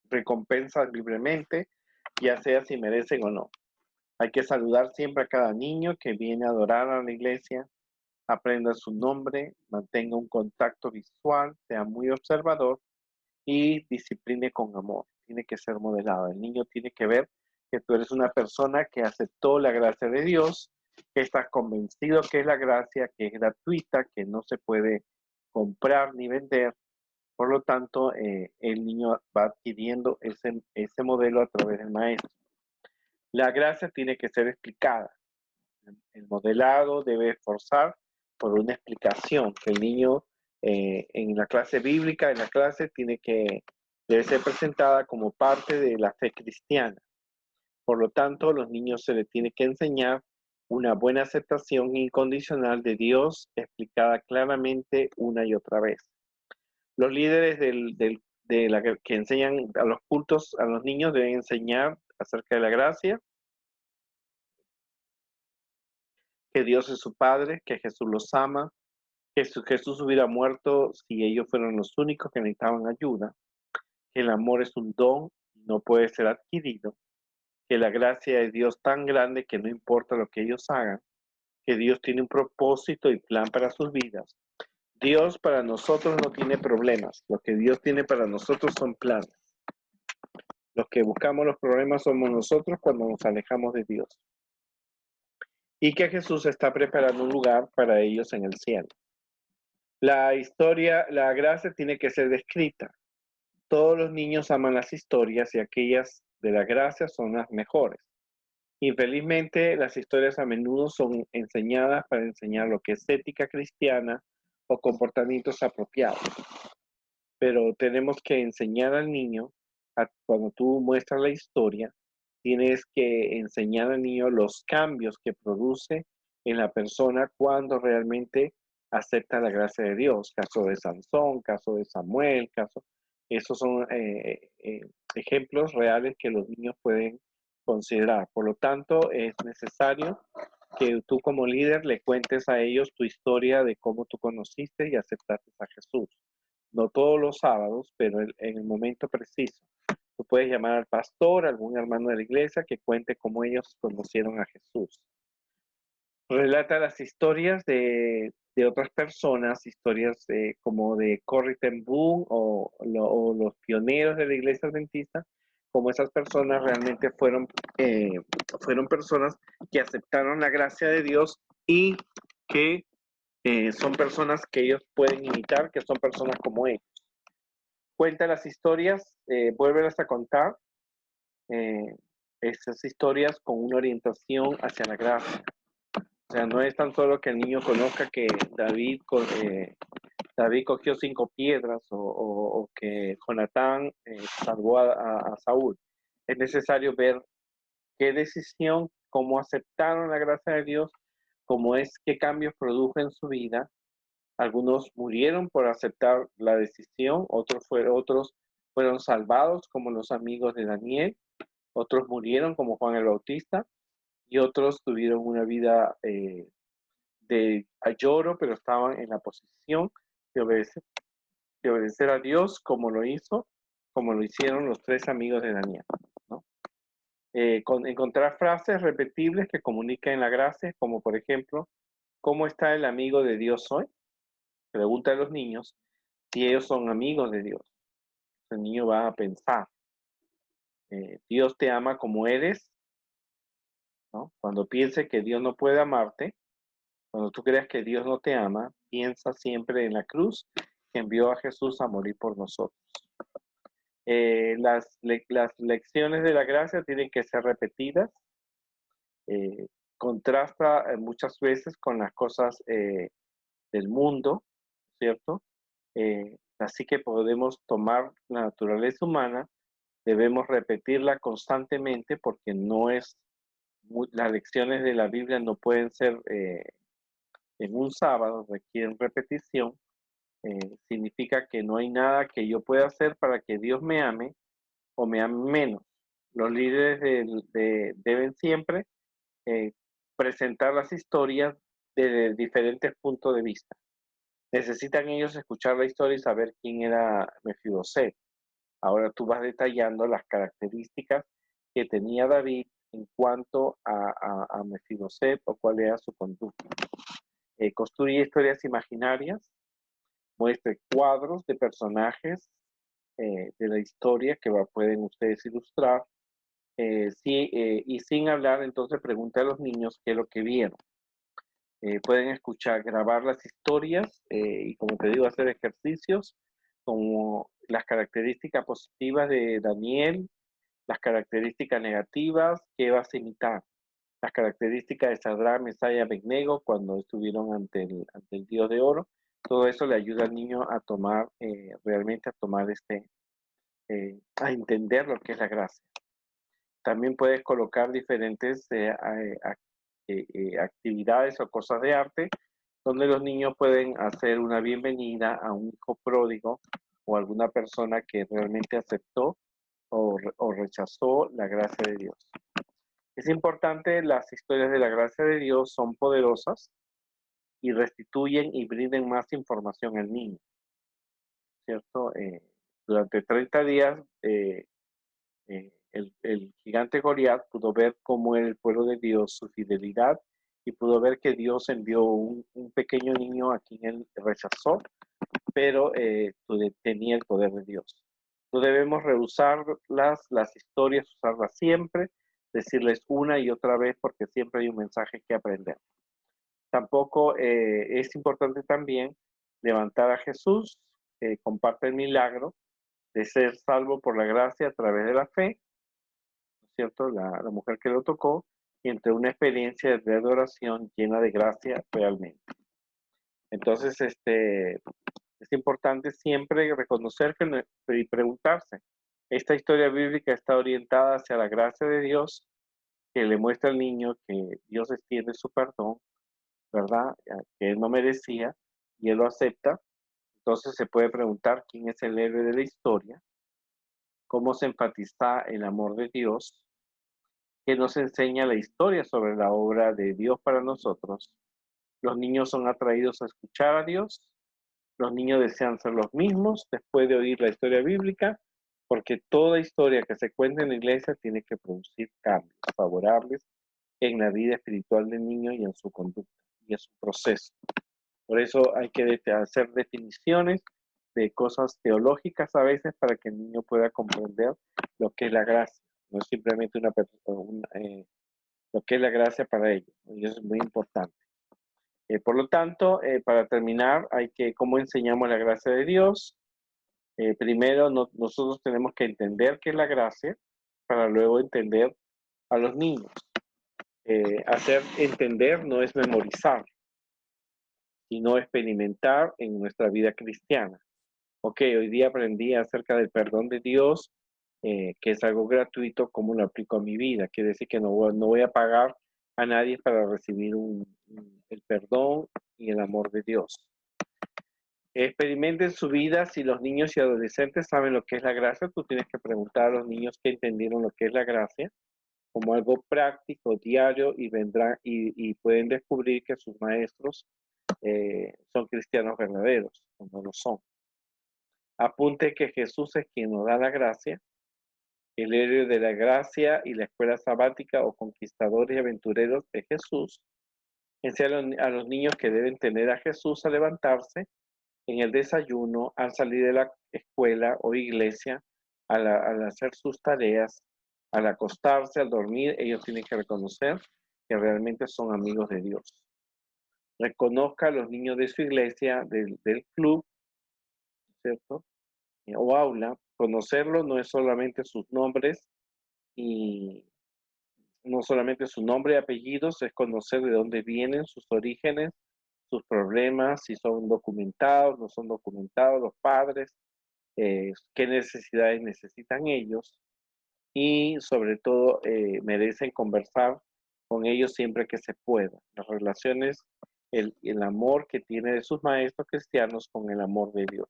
recompensas libremente, ya sea si merecen o no. Hay que saludar siempre a cada niño que viene a adorar a la iglesia, aprenda su nombre, mantenga un contacto visual, sea muy observador y discipline con amor. Tiene que ser modelado. El niño tiene que ver que tú eres una persona que aceptó la gracia de Dios, que estás convencido que es la gracia, que es gratuita, que no se puede comprar ni vender. Por lo tanto, el niño va adquiriendo ese modelo a través del maestro. La gracia tiene que ser explicada. El modelado debe esforzar por una explicación, que el niño en la clase bíblica, en la clase, debe ser presentada como parte de la fe cristiana. Por lo tanto, a los niños se les tiene que enseñar una buena aceptación incondicional de Dios, explicada claramente una y otra vez. Los líderes que enseñan a los cultos a los niños deben enseñar acerca de la gracia, que Dios es su Padre, que Jesús los ama, que Jesús hubiera muerto si ellos fueron los únicos que necesitaban ayuda, que el amor es un don y no puede ser adquirido, que la gracia de Dios tan grande que no importa lo que ellos hagan, que Dios tiene un propósito y plan para sus vidas. Dios para nosotros no tiene problemas, lo que Dios tiene para nosotros son planes. Los que buscamos los problemas somos nosotros cuando nos alejamos de Dios. Y que Jesús está preparando un lugar para ellos en el cielo. La historia, la gracia tiene que ser descrita. Todos los niños aman las historias y aquellas de la gracia son las mejores. Infelizmente, las historias a menudo son enseñadas para enseñar lo que es ética cristiana o comportamientos apropiados. Pero tenemos que enseñar al niño, cuando tú muestras la historia, tienes que enseñar al niño los cambios que produce en la persona cuando realmente acepta la gracia de Dios. Caso de Sansón, caso de Samuel, esos son ejemplos reales que los niños pueden considerar. Por lo tanto, es necesario que tú como líder le cuentes a ellos tu historia de cómo tú conociste y aceptaste a Jesús. No todos los sábados, pero en el momento preciso. Tú puedes llamar al pastor, algún hermano de la iglesia que cuente cómo ellos conocieron a Jesús. Relata las historias de otras personas, historias como de Corrie ten Boom o los pioneros de la iglesia adventista, como esas personas realmente fueron personas que aceptaron la gracia de Dios y que son personas que ellos pueden imitar, que son personas como ellos. Cuenta las historias, vuélvelas a contar, esas historias con una orientación hacia la gracia. O sea, no es tan solo que el niño conozca que David cogió 5 piedras o que Jonatán salvó a Saúl. Es necesario ver qué decisión, cómo aceptaron la gracia de Dios, qué cambios produjo en su vida. Algunos murieron por aceptar la decisión, otros fueron salvados como los amigos de Daniel, otros murieron como Juan el Bautista y otros tuvieron una vida de lloro, pero estaban en la posición de obedecer a Dios como lo hicieron los 3 amigos de Daniel, ¿no? Encontrar frases repetibles que comuniquen la gracia, como por ejemplo, ¿cómo está el amigo de Dios hoy? Pregunta a los niños si ellos son amigos de Dios. El niño va a pensar, Dios te ama como eres, ¿no? Cuando piense que Dios no puede amarte, cuando tú creas que Dios no te ama, piensa siempre en la cruz que envió a Jesús a morir por nosotros. Las lecciones de la gracia tienen que ser repetidas. Contrasta muchas veces con las cosas del mundo, ¿cierto? Así que podemos tomar la naturaleza humana, debemos repetirla constantemente porque las lecciones de la Biblia no pueden ser en un sábado, requieren repetición. Significa que no hay nada que yo pueda hacer para que Dios me ame o me ame menos. Los líderes deben siempre presentar las historias desde diferentes puntos de vista. Necesitan ellos escuchar la historia y saber quién era Mefiboset. Ahora tú vas detallando las características que tenía David en cuanto a Mefiboset o cuál era su conducta. Construye historias imaginarias, muestre cuadros de personajes de la historia que pueden ustedes ilustrar. Y sin hablar, entonces pregunte a los niños qué es lo que vieron. Pueden escuchar, grabar las historias y, como te digo, hacer ejercicios como las características positivas de Daniel, las características negativas que vas a imitar, las características de Sadrach, Mesach y Abednego cuando estuvieron ante el Dios de oro. Todo eso le ayuda al niño a tomar, realmente a tomar a entender lo que es la gracia. También puedes colocar diferentes actividades o cosas de arte donde los niños pueden hacer una bienvenida a un hijo pródigo o alguna persona que realmente aceptó o rechazó la gracia de Dios. Es importante, las historias de la gracia de Dios son poderosas y restituyen y brinden más información al niño, ¿cierto? Durante 30 días, el gigante Goliat pudo ver cómo era el pueblo de Dios, su fidelidad, y pudo ver que Dios envió un pequeño niño a quien él rechazó, pero tenía el poder de Dios. No debemos rehusar las historias, usarlas siempre, decirles una y otra vez, porque siempre hay un mensaje que aprender. Tampoco es importante también levantar a Jesús, comparte el milagro de ser salvo por la gracia a través de la fe, ¿no es cierto? La mujer que lo tocó, y entre una experiencia de adoración llena de gracia realmente. Entonces, es importante siempre reconocer y preguntarse, ¿esta historia bíblica está orientada hacia la gracia de Dios, que le muestra al niño que Dios extiende su perdón, ¿verdad? Que él no merecía y él lo acepta? Entonces se puede preguntar quién es el héroe de la historia, cómo se enfatiza el amor de Dios, qué nos enseña la historia sobre la obra de Dios para nosotros. Los niños son atraídos a escuchar a Dios. Los niños desean ser los mismos después de oír la historia bíblica, porque toda historia que se cuenta en la iglesia tiene que producir cambios favorables en la vida espiritual del niño y en su conducta y en su proceso. Por eso hay que hacer definiciones de cosas teológicas a veces para que el niño pueda comprender lo que es la gracia. No es simplemente lo que es la gracia para ellos. Y eso es muy importante. Por lo tanto, para terminar, ¿cómo enseñamos la gracia de Dios? Primero, nosotros tenemos que entender qué es la gracia para luego entender a los niños. Hacer entender no es memorizar, sino experimentar en nuestra vida cristiana. Ok, hoy día aprendí acerca del perdón de Dios, que es algo gratuito. ¿Cómo lo aplico a mi vida? Quiere decir que no voy a pagar a nadie para recibir el perdón y el amor de Dios. Experimenten su vida. Si los niños y adolescentes saben lo que es la gracia, tú tienes que preguntar a los niños que entendieron lo que es la gracia como algo práctico, diario, y pueden descubrir que sus maestros son cristianos verdaderos, o no lo son. Apunte que Jesús es quien nos da la gracia, el héroe de la gracia y la escuela sabática o conquistadores y aventureros de Jesús. Enseña a los niños que deben tener a Jesús al levantarse, en el desayuno, al salir de la escuela o iglesia, al hacer sus tareas, al acostarse, al dormir. Ellos tienen que reconocer que realmente son amigos de Dios. Reconozca a los niños de su iglesia, del club, ¿cierto? O aula. Conocerlo no es solamente sus nombres y no solamente su nombre y apellidos, es conocer de dónde vienen, sus orígenes, sus problemas, si son documentados, no son documentados los padres, qué necesidades necesitan ellos, y sobre todo merecen conversar con ellos siempre que se pueda. Las relaciones, el amor que tiene de sus maestros cristianos con el amor de Dios.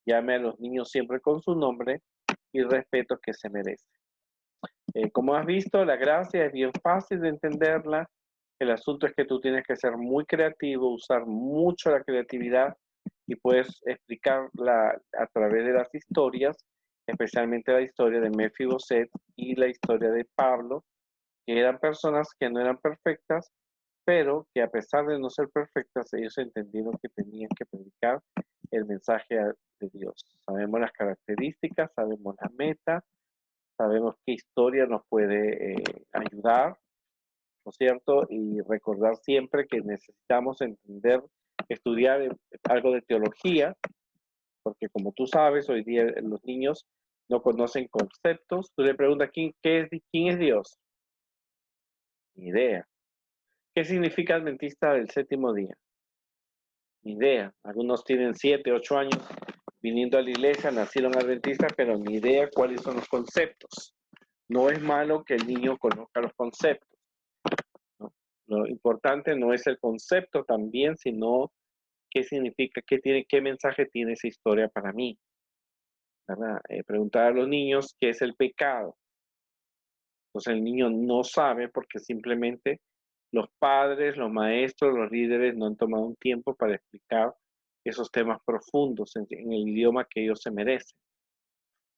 Llame a los niños siempre con su nombre y respeto que se merece. Como has visto, la gracia es bien fácil de entenderla. El asunto es que tú tienes que ser muy creativo, usar mucho la creatividad y puedes explicarla a través de las historias, especialmente la historia de Mefiboset y la historia de Pablo, que eran personas que no eran perfectas, pero que a pesar de no ser perfectas, ellos entendieron que tenían que predicar el mensaje de Dios. Sabemos las características, sabemos la meta, sabemos qué historia nos puede ayudar, ¿no es cierto? Y recordar siempre que necesitamos entender, estudiar algo de teología, porque como tú sabes, hoy día los niños no conocen conceptos. Tú le preguntas, ¿quién es Dios? Ni idea. ¿Qué significa adventista del séptimo día? Ni idea. Algunos tienen 7, 8 años viniendo a la iglesia, nacieron adventistas, pero ni idea cuáles son los conceptos. No es malo que el niño conozca los conceptos, ¿no? Lo importante no es el concepto también, sino qué significa, qué mensaje tiene esa historia para mí, ¿verdad? Preguntar a los niños qué es el pecado. Entonces el niño no sabe porque simplemente los padres, los maestros, los líderes no han tomado un tiempo para explicar esos temas profundos en el idioma que ellos se merecen.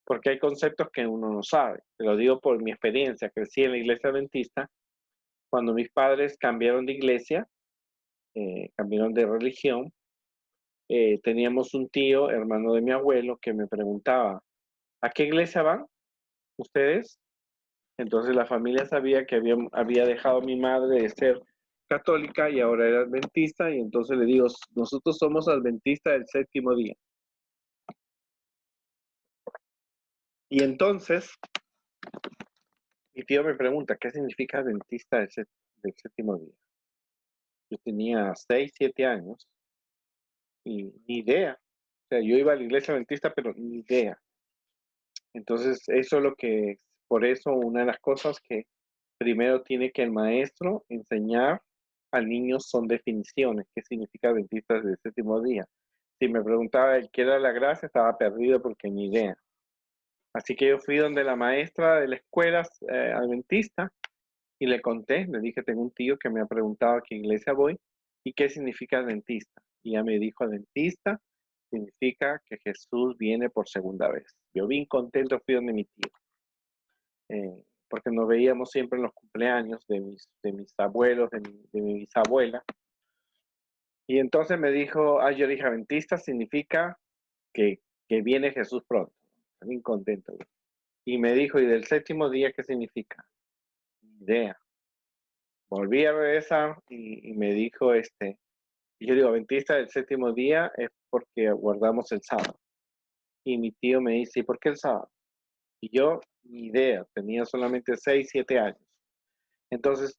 Porque hay conceptos que uno no sabe. Te lo digo por mi experiencia. Crecí en la iglesia adventista. Cuando mis padres cambiaron de iglesia, cambiaron de religión, teníamos un tío, hermano de mi abuelo, que me preguntaba, ¿a qué iglesia van ustedes? Entonces la familia sabía que había dejado a mi madre de ser católica y ahora era adventista, y entonces le digo, nosotros somos adventistas del séptimo día. Y entonces mi tío me pregunta, ¿qué significa adventista del séptimo día? Yo tenía 6, 7 años y ni idea. O sea, yo iba a la iglesia adventista, pero ni idea. Entonces, eso es por eso una de las cosas que primero tiene que el maestro enseñar al niño son definiciones. ¿Qué significa adventista del séptimo día? Si me preguntaba el qué era la gracia, estaba perdido porque ni idea. Así que yo fui donde la maestra de la escuela adventista y le conté, le dije, tengo un tío que me ha preguntado a qué iglesia voy y qué significa adventista. Y ella me dijo, adventista significa que Jesús viene por segunda vez. Yo bien contento fui donde mi tío, porque nos veíamos siempre en los cumpleaños de mis abuelos, de mi bisabuela. Y entonces me dijo, yo dije, adventista significa que, que viene Jesús pronto. Bien contento. Y me dijo, ¿y del séptimo día qué significa? Ni idea. Volví a regresar y me dijo, y yo digo, adventista del séptimo día es porque guardamos el sábado. Y mi tío me dice, ¿y por qué el sábado? Y yo, ni idea, tenía solamente 6, 7 años. Entonces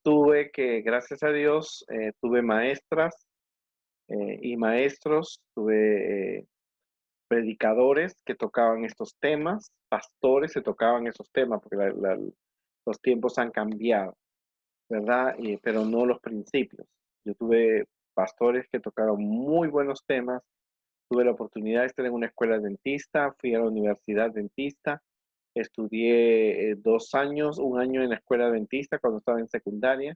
gracias a Dios, tuve maestras y maestros, tuve predicadores que tocaban estos temas, pastores que tocaban esos temas, porque los tiempos han cambiado, ¿verdad? Pero no los principios. Yo tuve pastores que tocaron muy buenos temas, tuve la oportunidad de estar en una escuela dentista, fui a la universidad dentista, estudié 2 años, 1 año en la escuela dentista cuando estaba en secundaria,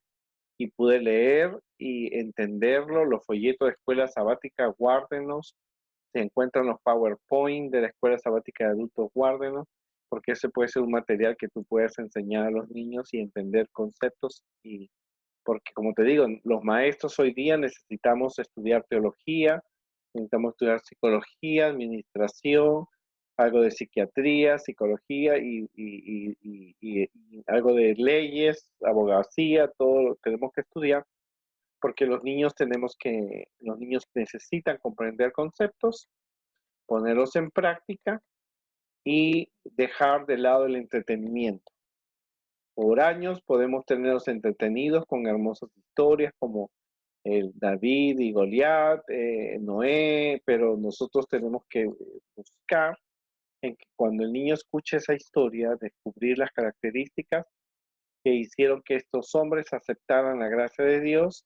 y pude leer y entenderlo, los folletos de escuela sabática, guárdenlos, se encuentran los PowerPoint de la escuela sabática de adultos, guárdenlos, porque ese puede ser un material que tú puedas enseñar a los niños y entender conceptos. Y porque como te digo, los maestros hoy día necesitamos estudiar teología, necesitamos estudiar psicología, administración, algo de psiquiatría, psicología y algo de leyes, abogacía, todo lo tenemos que estudiar porque los niños necesitan comprender conceptos, ponerlos en práctica y dejar de lado el entretenimiento. Por años podemos tenerlos entretenidos con hermosas historias como el David y Goliat, Noé, pero nosotros tenemos que buscar en que cuando el niño escuche esa historia, descubrir las características que hicieron que estos hombres aceptaran la gracia de Dios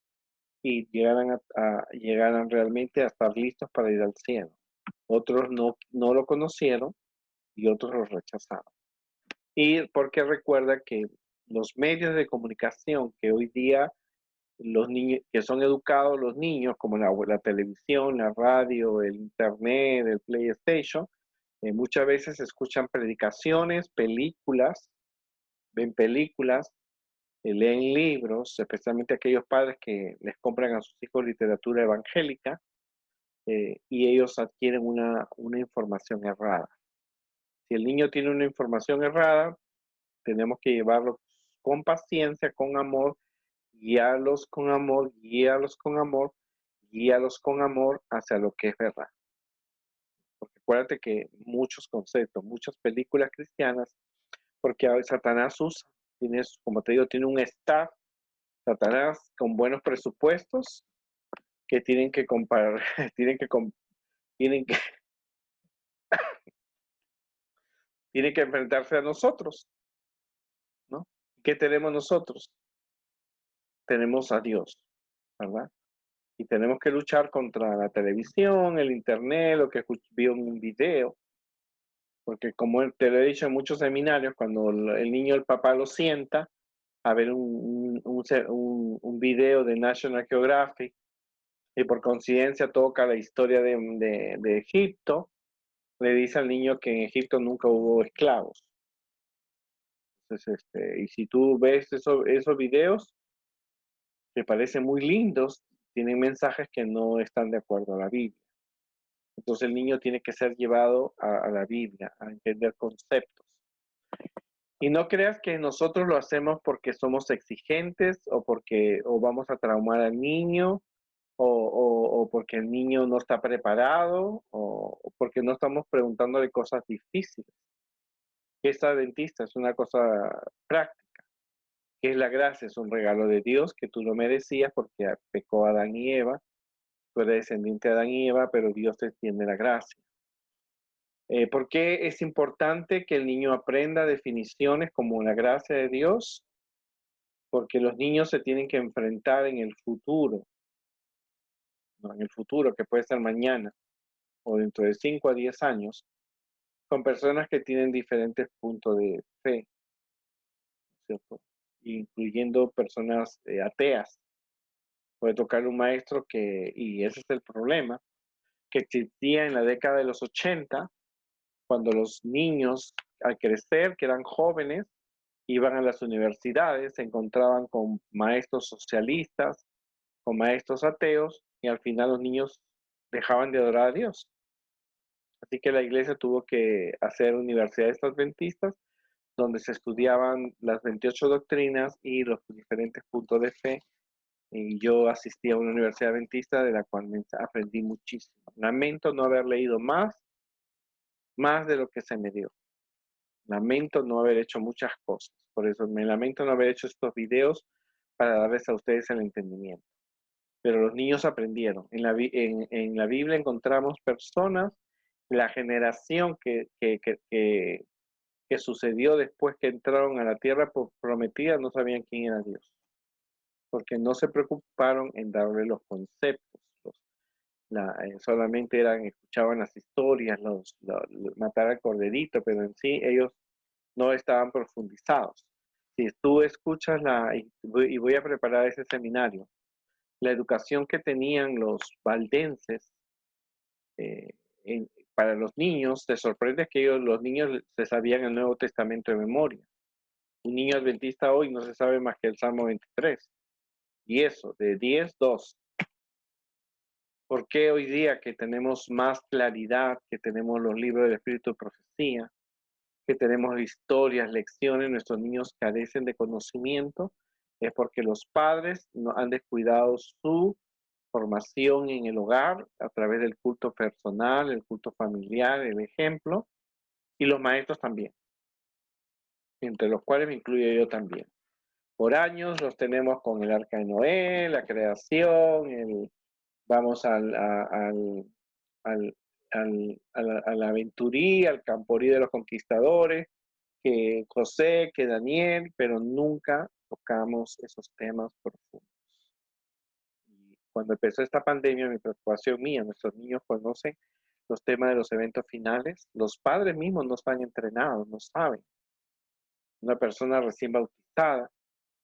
y llegaran realmente a estar listos para ir al cielo. Otros no lo conocieron y otros lo rechazaron. Y porque recuerda que los medios de comunicación que hoy día los niños que son educados, los niños, como la televisión, la radio, el internet, el PlayStation, muchas veces escuchan predicaciones, películas, ven películas, leen libros, especialmente aquellos padres que les compran a sus hijos literatura evangélica, y ellos adquieren una información errada. Si el niño tiene una información errada, tenemos que llevarlo con paciencia, con amor, guiarlos con amor, guiarlos con amor, guíalos con amor hacia lo que es verdad. Porque acuérdate que muchos conceptos, muchas películas cristianas, porque a Satanás usa, tienes, como te digo, tiene un staff, Satanás con buenos presupuestos que tienen que comparar, tienen que, tienen que, tienen que enfrentarse a nosotros, ¿no? ¿Qué tenemos nosotros? Tenemos a Dios, ¿verdad? Y tenemos que luchar contra la televisión, el internet, lo que vio en un video, porque como te lo he dicho en muchos seminarios, cuando el niño, el papá lo sienta a ver un video de National Geographic y por coincidencia toca la historia de Egipto, le dice al niño que en Egipto nunca hubo esclavos. Entonces, y si tú ves esos videos, que parecen muy lindos, tienen mensajes que no están de acuerdo a la Biblia. Entonces el niño tiene que ser llevado a la Biblia, a entender conceptos. Y no creas que nosotros lo hacemos porque somos exigentes o vamos a traumar al niño o porque el niño no está preparado o porque no estamos preguntándole cosas difíciles. ¿Qué es adventista? Es una cosa práctica. ¿Qué es la gracia? Es un regalo de Dios que tú no merecías porque pecó Adán y Eva. Tú eres descendiente de Adán y Eva, pero Dios te extiende la gracia. ¿Por qué es importante que el niño aprenda definiciones como la gracia de Dios? Porque los niños se tienen que enfrentar en el futuro, ¿no? En el futuro, que puede ser mañana o dentro de 5 a 10 años, con personas que tienen diferentes puntos de fe, ¿cierto? Incluyendo personas ateas. Puede tocar un maestro y ese es el problema, que existía en la década de los 80, cuando los niños, al crecer, que eran jóvenes, iban a las universidades, se encontraban con maestros socialistas, con maestros ateos, y al final los niños dejaban de adorar a Dios. Así que la iglesia tuvo que hacer universidades adventistas donde se estudiaban las 28 doctrinas y los diferentes puntos de fe. Y yo asistí a una universidad adventista de la cual aprendí muchísimo. Lamento no haber leído más de lo que se me dio. Lamento no haber hecho muchas cosas. Por eso me lamento no haber hecho estos videos para darles a ustedes el entendimiento. Pero los niños aprendieron. En la Biblia encontramos personas, la generación que sucedió después que entraron a la tierra prometida, no sabían quién era Dios, porque no se preocuparon en darle los conceptos. Solamente escuchaban las historias, matar al corderito, pero en sí ellos no estaban profundizados. Si tú escuchas y voy a preparar ese seminario, la educación que tenían los valdenses eh, para los niños, te sorprende que los niños se sabían el Nuevo Testamento de memoria. Un niño adventista hoy no se sabe más que el Salmo 23. Y eso, de 10, 2. ¿Por qué hoy día que tenemos más claridad, que tenemos los libros del Espíritu de Profecía, que tenemos historias, lecciones, nuestros niños carecen de conocimiento? Es porque los padres no han descuidado su formación en el hogar a través del culto personal, el culto familiar, el ejemplo, y los maestros también, entre los cuales me incluyo yo también. Por años los tenemos con el Arca de Noé, la creación, vamos a la aventuría, al camporí de los conquistadores, que José, que Daniel, pero nunca tocamos esos temas profundos. Y cuando empezó esta pandemia, mi preocupación mía, nuestros niños conocen los temas de los eventos finales, los padres mismos no están entrenados, no saben. Una persona recién bautizada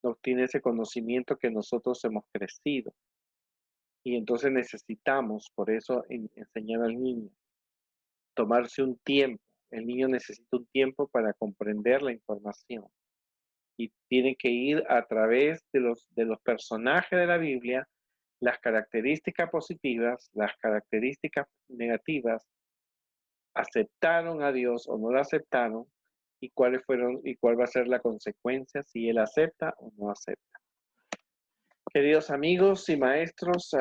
no tiene ese conocimiento que nosotros hemos crecido. Y entonces necesitamos, por eso, enseñar al niño, tomarse un tiempo. El niño necesita un tiempo para comprender la información y tiene que ir a través de los personajes de la Biblia, las características positivas, las características negativas, aceptaron a Dios o no lo aceptaron, y cuáles fueron y cuál va a ser la consecuencia si él acepta o no acepta. Queridos amigos y maestros,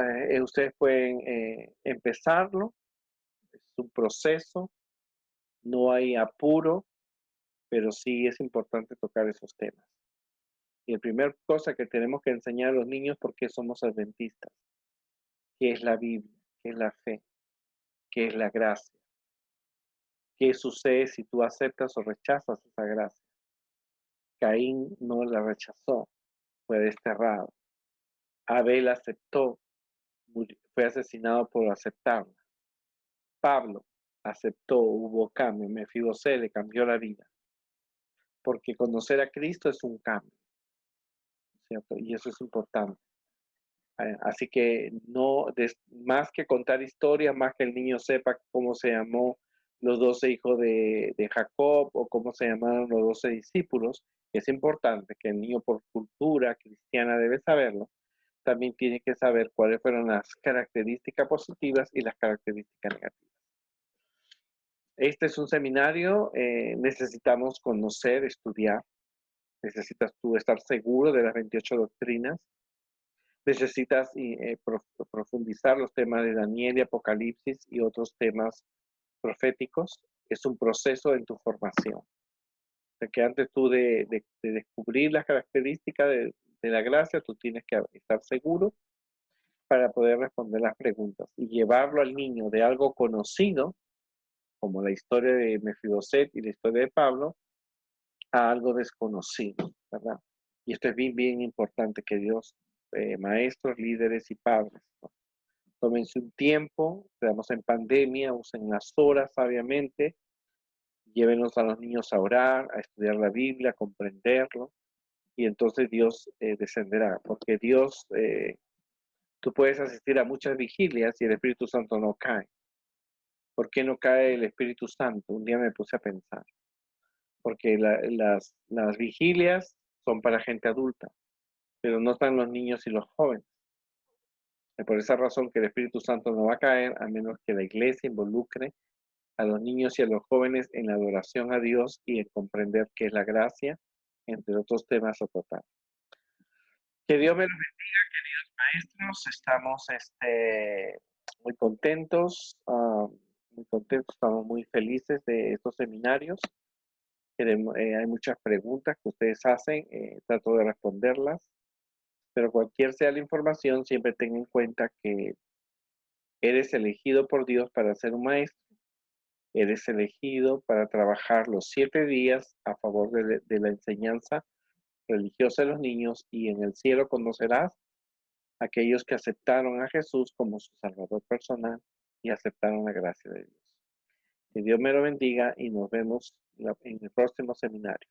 ustedes pueden empezarlo, es un proceso, no hay apuro, pero sí es importante tocar esos temas. Y la primera cosa que tenemos que enseñar a los niños, por qué somos adventistas, qué es la Biblia, qué es la fe, qué es la gracia, qué sucede si tú aceptas o rechazas esa gracia. Caín no la rechazó, fue desterrado. Abel aceptó, fue asesinado por aceptarla. Pablo aceptó, hubo cambio, Mefibosé le cambió la vida, porque conocer a Cristo es un cambio, ¿cierto? Y eso es importante. Así que no, más que contar historias, más que el niño sepa cómo se llamó los 12 hijos de Jacob o cómo se llamaron los 12 discípulos, es importante que el niño por cultura cristiana debe saberlo, también tiene que saber cuáles fueron las características positivas y las características negativas. Este es un seminario, necesitamos conocer, estudiar, necesitas tú estar seguro de las 28 doctrinas, necesitas profundizar los temas de Daniel y Apocalipsis y otros temas proféticos. Es un proceso en tu formación. O sea, que antes tú de descubrir las características de la gracia, tú tienes que estar seguro para poder responder las preguntas y llevarlo al niño de algo conocido, como la historia de Mefiboset y la historia de Pablo, a algo desconocido, ¿verdad? Y esto es bien, bien importante que Dios, maestros, líderes y padres, ¿no? Tómense un tiempo, estamos en pandemia, usen las horas sabiamente, llévenos a los niños a orar, a estudiar la Biblia, a comprenderlo, y entonces Dios descenderá, porque Dios, tú puedes asistir a muchas vigilias y el Espíritu Santo no cae. ¿Por qué no cae el Espíritu Santo? Un día me puse a pensar, porque las vigilias son para gente adulta, pero no están los niños y los jóvenes. Y por esa razón que el Espíritu Santo no va a caer a menos que la iglesia involucre a los niños y a los jóvenes en la adoración a Dios y en comprender qué es la gracia, entre otros temas a total. Que Dios me los bendiga, queridos maestros. Estamos muy contentos, estamos muy felices de estos seminarios. Hay muchas preguntas que ustedes hacen, trato de responderlas, pero cualquier sea la información, siempre ten en cuenta que eres elegido por Dios para ser un maestro, eres elegido para trabajar los 7 días a favor de la enseñanza religiosa de los niños, y en el cielo conocerás a aquellos que aceptaron a Jesús como su Salvador personal y aceptaron la gracia de Dios. Que Dios me lo bendiga y nos vemos en el próximo seminario.